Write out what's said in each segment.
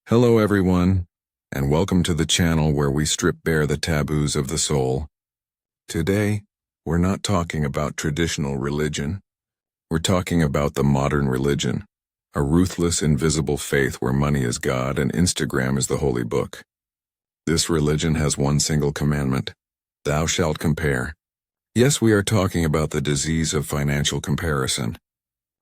Hello everyone, and welcome to the channel where we strip bare the taboos of the soul. Today, we're not talking about traditional religion. We're talking about the modern religion, a ruthless, invisible faith where money is God and Instagram is the holy book. This religion has one single commandment: thou shalt compare. Yes, we are talking about the disease of financial comparison.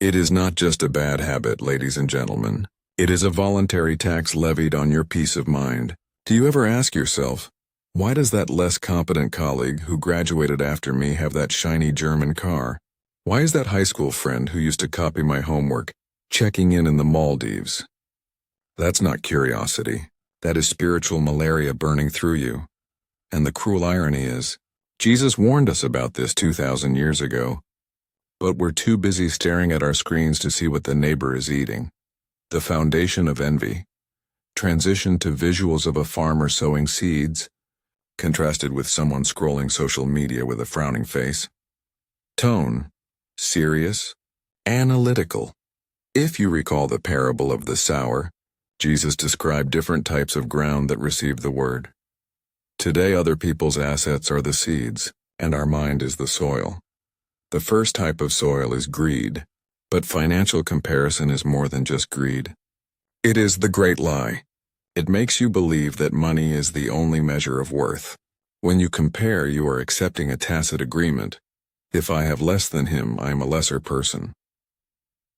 It is not just a bad habit, ladies and gentlemen. It is a voluntary tax levied on your peace of mind. Do you ever ask yourself, why does that less competent colleague who graduated after me have that shiny German car? Why is that high school friend who used to copy my homework checking in the Maldives? That's not curiosity. That is spiritual malaria burning through you. And the cruel irony is, Jesus warned us about this 2,000 years ago. But we're too busy staring at our screens to see what the neighbor is eating. The foundation of envy. Transition to visuals of a farmer sowing seeds, contrasted with someone scrolling social media with a frowning face. Tone. Serious. Analytical. If you recall the parable of the sower, Jesus described different types of ground that receive the word. Today, other people's assets are the seeds, and our mind is the soil. The first type of soil is greed. But financial comparison is more than just greed. It is the great lie. It makes you believe that money is the only measure of worth. When you compare, you are accepting a tacit agreement. If I have less than him, I am a lesser person.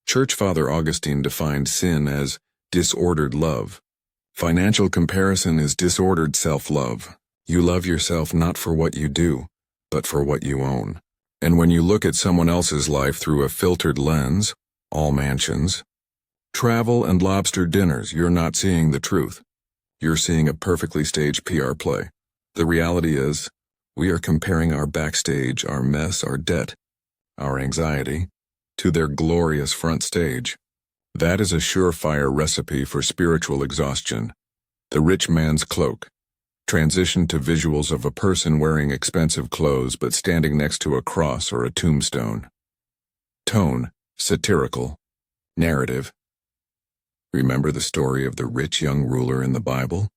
Church Father Augustine defined sin as disordered love. Financial comparison is disordered self-love. You love yourself not for what you do, but for what you own. And when you look at someone else's life through a filtered lens, all mansions, travel and lobster dinners, you're not seeing the truth. You're seeing a perfectly staged PR play. The reality is, we are comparing our backstage, our mess, our debt, our anxiety, to their glorious front stage. That is a surefire recipe for spiritual exhaustion. The rich man's cloak. Transition to visuals of a person wearing expensive clothes but standing next to a cross or a tombstone. Tone. Satirical. Narrative. Remember the story of the rich young ruler in the Bible?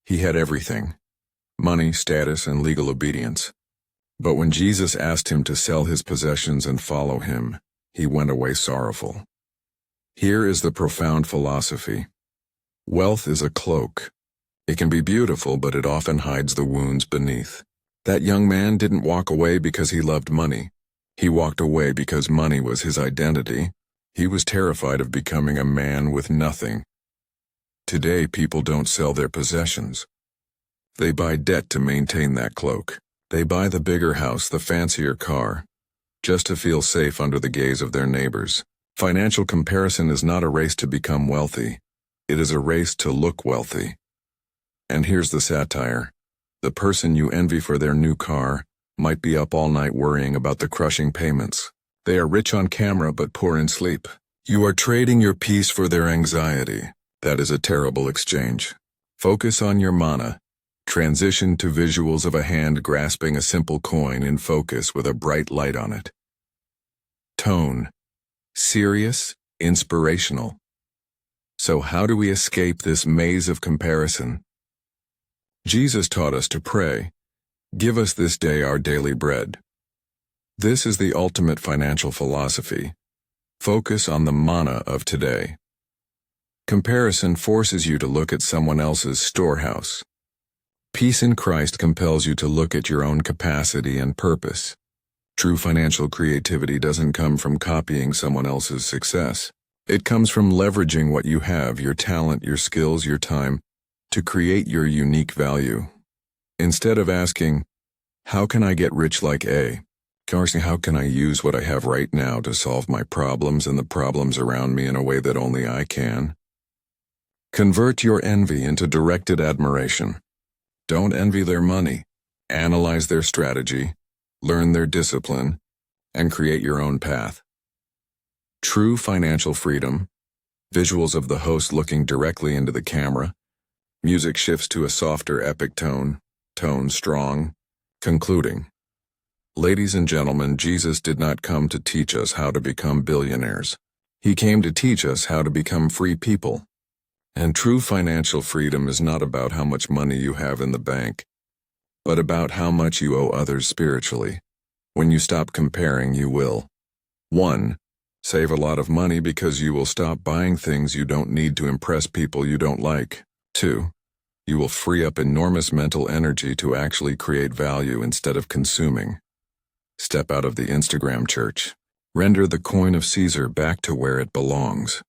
He had everything: money, status, and legal obedience. But when Jesus asked him to sell his possessions and follow him, he went away sorrowful. Here is the profound philosophy. Wealth is a cloak. It can be beautiful, but it often hides the wounds beneath. That young man didn't walk away because he loved money. He walked away because money was his identity. He was terrified of becoming a man with nothing. Today, people don't sell their possessions. They buy debt to maintain that cloak. They buy the bigger house, the fancier car, just to feel safe under the gaze of their neighbors. Financial comparison is not a race to become wealthy. It is a race to look wealthy. And here's the satire. The person you envy for their new car might be up all night worrying about the crushing payments. They are rich on camera but poor in sleep. You are trading your peace for their anxiety. That is a terrible exchange. Focus on your mana. Transition to visuals of a hand grasping a simple coin in focus with a bright light on it. Tone. Serious, inspirational. So how do we escape this maze of comparison? Jesus taught us to pray, "Give us this day our daily bread." This is the ultimate financial philosophy. Focus on the manna of today. Comparison forces you to look at someone else's storehouse. Peace in Christ compels you to look at your own capacity and purpose. True financial creativity doesn't come from copying someone else's success. It comes from leveraging what you have, your talent, your skills, your time, to create your unique value. Instead of asking, how can I get rich like A? How can I use what I have right now to solve my problems and the problems around me in a way that only I can? Convert your envy into directed admiration. Don't envy their money. Analyze their strategy, learn their discipline, and create your own path. True financial freedom. Visuals of the host looking directly into the camera. Music shifts to a softer, epic tone strong, concluding. Ladies and gentlemen, Jesus did not come to teach us how to become billionaires. He came to teach us how to become free people. And true financial freedom is not about how much money you have in the bank, but about how much you owe others spiritually. When you stop comparing, you will 1. Save a lot of money because you will stop buying things you don't need to impress people you don't like. 2. You will free up enormous mental energy to actually create value instead of consuming. Step out of the Instagram church. Render the coin of Caesar back to where it belongs.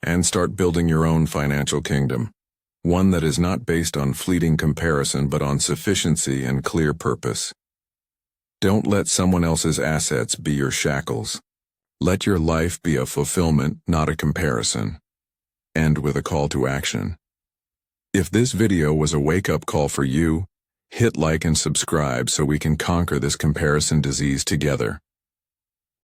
And start building your own financial kingdom. One that is not based on fleeting comparison but on sufficiency and clear purpose. Don't let someone else's assets be your shackles. Let your life be a fulfillment, not a comparison. End with a call to action. If this video was a wake-up call for you, hit like and subscribe so we can conquer this comparison disease together.